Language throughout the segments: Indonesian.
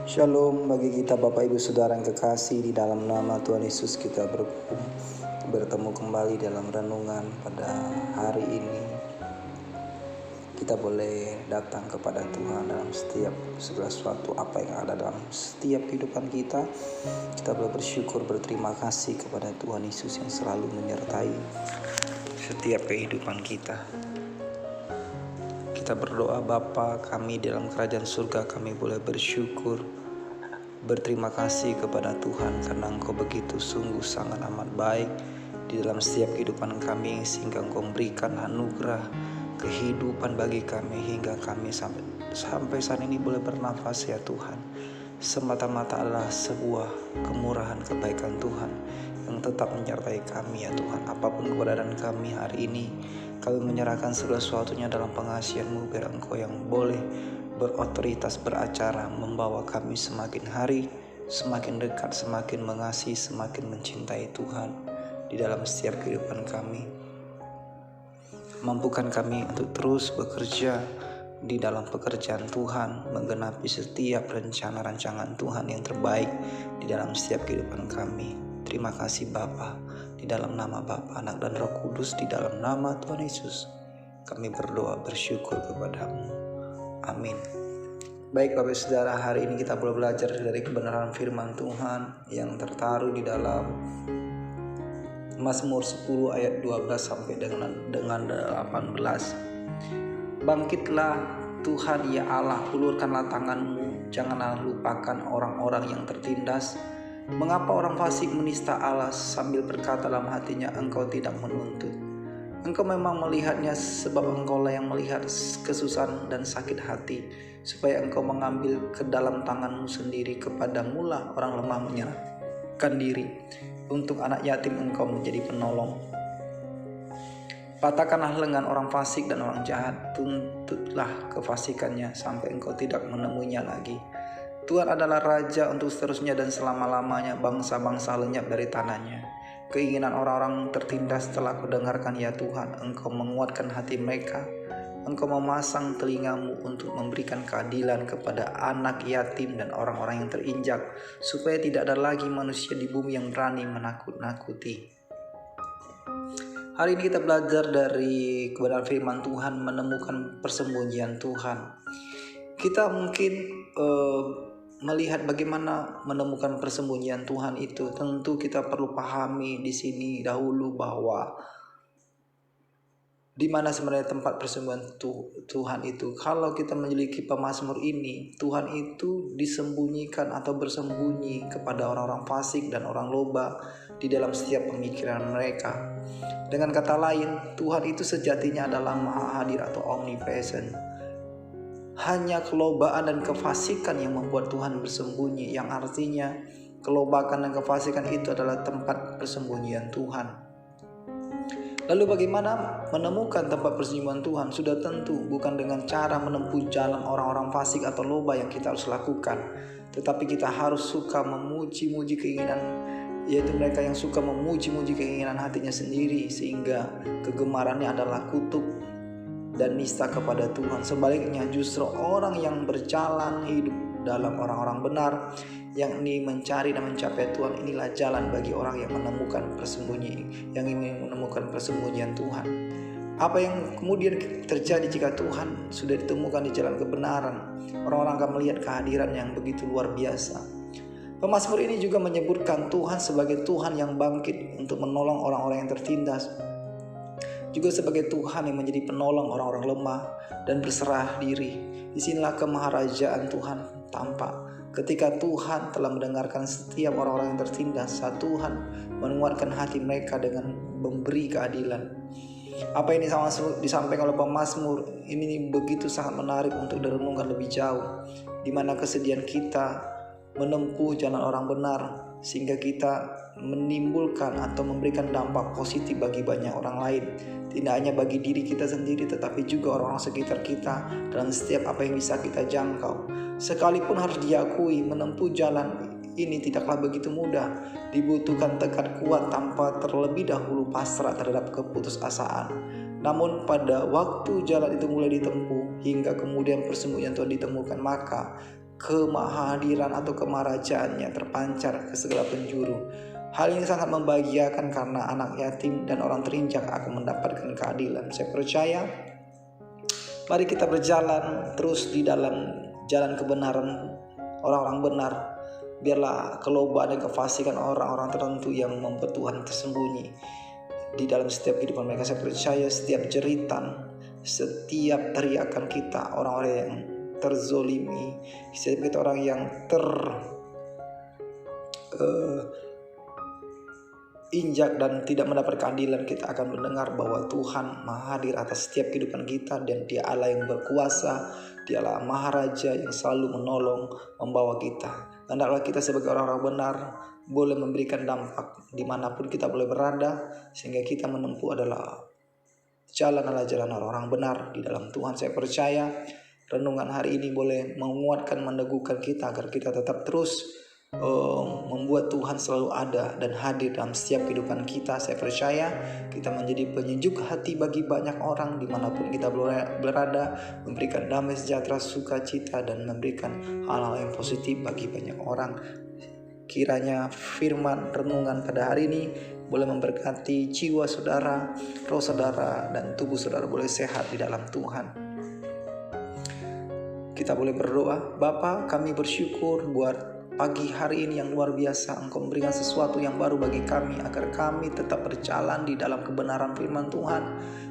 Shalom bagi kita Bapak Ibu Saudara yang kekasih, di dalam nama Tuhan Yesus kita bertemu kembali dalam renungan pada hari ini. Kita boleh datang kepada Tuhan dalam setiap segala sesuatu apa yang ada dalam setiap kehidupan kita. Kita boleh bersyukur, berterima kasih kepada Tuhan Yesus yang selalu menyertai setiap kehidupan kita. Kita berdoa, Bapa kami dalam kerajaan surga, kami boleh bersyukur, berterima kasih kepada Tuhan karena Engkau begitu sungguh sangat amat baik di dalam setiap kehidupan kami, sehingga Engkau memberikan anugerah kehidupan bagi kami hingga kami sampai saat ini boleh bernafas ya Tuhan. Semata-mata adalah sebuah kemurahan kebaikan Tuhan yang tetap menyertai kami ya Tuhan. Apapun keberadaan kami hari ini, kami menyerahkan segala sesuatunya dalam pengasihan-Mu, biar Engkau yang boleh berotoritas beracara, membawa kami semakin hari semakin dekat, semakin mengasihi, semakin mencintai Tuhan di dalam setiap kehidupan kami. Mampukan kami untuk terus bekerja di dalam pekerjaan Tuhan, menggenapi setiap rencana-rancangan Tuhan yang terbaik di dalam setiap kehidupan kami. Terima kasih Bapa, di dalam nama Bapa, Anak dan Roh Kudus, di dalam nama Tuhan Yesus kami berdoa bersyukur kepadamu. Amin. Baik Bapak Saudara, hari ini kita boleh belajar dari kebenaran firman Tuhan yang tertaruh di dalam Mazmur 10 ayat 12 sampai dengan 18. Bangkitlah Tuhan ya Allah, ulurkanlah tangan-Mu, janganlah lupakan orang-orang yang tertindas. Mengapa orang fasik menista Allah sambil berkata dalam hatinya, Engkau tidak menuntut. Engkau memang melihatnya, sebab Engkaulah yang melihat kesusahan dan sakit hati, supaya Engkau mengambil ke dalam tangan-Mu sendiri. Kepadamu-lah orang lemah menyerahkan diri, untuk anak yatim Engkau menjadi penolong. Patahkanlah lengan orang fasik dan orang jahat, tuntutlah kefasikannya sampai Engkau tidak menemuinya lagi. Tuhan adalah Raja untuk seterusnya dan selama-lamanya, bangsa-bangsa lenyap dari tanahnya. Keinginan orang-orang tertindas telah Kudengarkan ya Tuhan, Engkau menguatkan hati mereka. Engkau memasang telinga-Mu untuk memberikan keadilan kepada anak yatim dan orang-orang yang terinjak, supaya tidak ada lagi manusia di bumi yang berani menakut-nakuti. Hari ini kita belajar dari kebenaran firman Tuhan, menemukan persembunyian Tuhan. Kita mungkin melihat bagaimana menemukan persembunyian Tuhan itu. Tentu kita perlu pahami di sini dahulu bahwa di mana sebenarnya tempat persembunyian Tuhan itu. Kalau kita memiliki pemazmur ini, Tuhan itu disembunyikan atau bersembunyi kepada orang-orang fasik dan orang loba di dalam setiap pemikiran mereka. Dengan kata lain, Tuhan itu sejatinya adalah maha hadir atau omnipresent. Hanya kelobaan dan kefasikan yang membuat Tuhan bersembunyi, yang artinya kelobakan dan kefasikan itu adalah tempat persembunyian Tuhan. Lalu bagaimana menemukan tempat persembunyian Tuhan? Sudah tentu bukan dengan cara menempuh jalan orang-orang fasik atau loba yang kita harus lakukan, tetapi kita harus suka memuji-muji keinginan, yaitu mereka yang suka memuji-muji keinginan hatinya sendiri, sehingga kegemarannya adalah kutuk dan nista kepada Tuhan. Sebaliknya, justru orang yang berjalan hidup dalam orang-orang benar, yakni mencari dan mencapai Tuhan, inilah jalan bagi orang yang menemukan yang ingin menemukan persembunyian Tuhan. Apa yang kemudian terjadi jika Tuhan sudah ditemukan di jalan kebenaran? Orang-orang akan melihat kehadiran yang begitu luar biasa. Pemazmur ini juga menyebutkan Tuhan sebagai Tuhan yang bangkit untuk menolong orang-orang yang tertindas, juga sebagai Tuhan yang menjadi penolong orang-orang lemah dan berserah diri. Disinilah kemaharajaan Tuhan tampak. Ketika Tuhan telah mendengarkan setiap orang-orang yang tertindas, saat Tuhan menguatkan hati mereka dengan memberi keadilan. Apa yang disampaikan oleh pemazmur ini begitu sangat menarik untuk direnungkan lebih jauh, di mana kesedihan kita menempuh jalan orang benar, sehingga kita menimbulkan atau memberikan dampak positif bagi banyak orang lain. Tidak hanya bagi diri kita sendiri, tetapi juga orang-orang sekitar kita dalam setiap apa yang bisa kita jangkau. Sekalipun harus diakui, menempuh jalan ini tidaklah begitu mudah. Dibutuhkan tekad kuat tanpa terlebih dahulu pasrah terhadap keputusasaan. Namun pada waktu jalan itu mulai ditempuh hingga kemudian persembunyian Tuhan ditemukan, maka kemahadiran atau kemaharajaannya terpancar ke segala penjuru. Hal ini sangat membahagiakan karena anak yatim dan orang terinjak akan mendapatkan keadilan. Saya percaya, mari kita berjalan terus di dalam jalan kebenaran orang-orang benar. Biarlah kelobaan dan kefasikan orang-orang tertentu yang membuat Tuhan tersembunyi di dalam setiap kehidupan mereka. Saya percaya setiap jeritan, setiap teriakan kita, orang-orang yang terzolimi, setiap kita orang yang injak dan tidak mendapat keadilan, kita akan mendengar bahwa Tuhan Maha Hadir atas setiap kehidupan kita, dan Dia Allah yang berkuasa, Dialah Maharaja yang selalu menolong, membawa kita. Hendaklah kita sebagai orang-orang benar boleh memberikan dampak dimanapun kita boleh berada, sehingga kita menempuh adalah jalan orang-orang benar di dalam Tuhan. Saya percaya renungan hari ini boleh menguatkan, meneguhkan kita agar kita tetap terus membuat Tuhan selalu ada dan hadir dalam setiap kehidupan kita. Saya percaya kita menjadi penyejuk hati bagi banyak orang dimanapun kita berada, memberikan damai sejahtera, sukacita, dan memberikan hal-hal yang positif bagi banyak orang. Kiranya firman renungan pada hari ini boleh memberkati jiwa saudara, roh saudara, dan tubuh saudara boleh sehat di dalam Tuhan. Kita boleh berdoa. Bapa, kami bersyukur buat pagi hari ini yang luar biasa. Engkau memberikan sesuatu yang baru bagi kami agar kami tetap berjalan di dalam kebenaran firman Tuhan.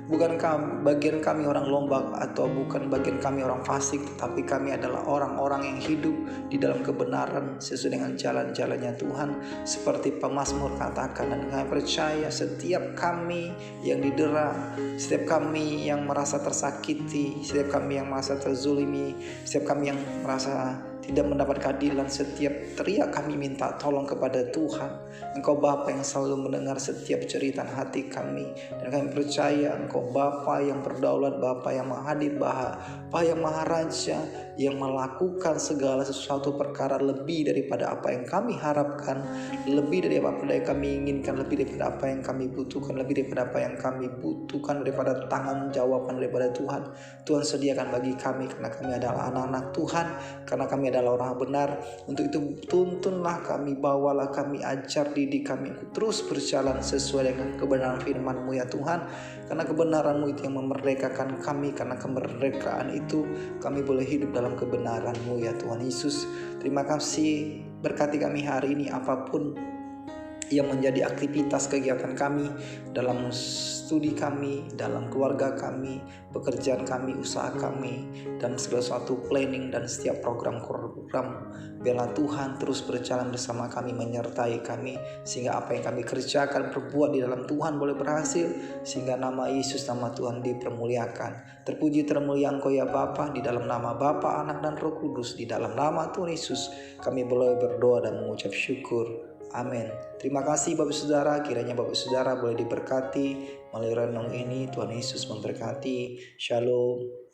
Bukan bagian kami orang lombak atau bukan bagian kami orang fasik, tetapi kami adalah orang-orang yang hidup di dalam kebenaran sesuai dengan jalan-jalannya Tuhan. Seperti pemazmur katakan, dan kami percaya setiap kami yang didera, setiap kami yang merasa tersakiti, setiap kami yang merasa terzulimi, setiap kami yang merasa tidak mendapat keadilan, setiap teriak kami minta tolong kepada Tuhan. Engkau Bapa yang selalu mendengar setiap cerita hati kami, dan kami percaya Engkau Bapa yang berdaulat, Bapa yang Maha Hadir, Bapa yang Maharaja, yang melakukan segala sesuatu perkara lebih daripada apa yang kami harapkan, lebih dari apa yang kami inginkan, lebih daripada apa yang kami butuhkan, lebih daripada apa yang kami butuhkan, daripada tangan jawaban daripada Tuhan. Tuhan sediakan bagi kami karena kami adalah anak-anak Tuhan, karena kami adalah orang benar. Untuk itu tuntunlah kami, bawalah kami, ajar didik kami terus berjalan sesuai dengan kebenaran firman-Mu ya Tuhan. Karena kebenaran-Mu itu yang memerdekakan kami, karena kemerdekaan itu kami boleh hidup dalam kebenaran-Mu ya Tuhan Yesus. Terima kasih, berkati kami hari ini apapun yang menjadi aktivitas kegiatan kami, dalam studi kami, dalam keluarga kami, pekerjaan kami, usaha kami, dan segala sesuatu planning dan setiap program-program. Biarlah Tuhan terus berjalan bersama kami, menyertai kami, sehingga apa yang kami kerjakan, perbuat di dalam Tuhan boleh berhasil, sehingga nama Yesus, nama Tuhan dipermuliakan. Terpuji termulia Engkau ya Bapa, di dalam nama Bapa, Anak, dan Roh Kudus, di dalam nama Tuhan Yesus kami boleh berdoa dan mengucap syukur. Amin. Terima kasih Bapak Saudara, kiranya Bapak Saudara boleh diberkati melalui renung ini. Tuhan Yesus memberkati. Shalom.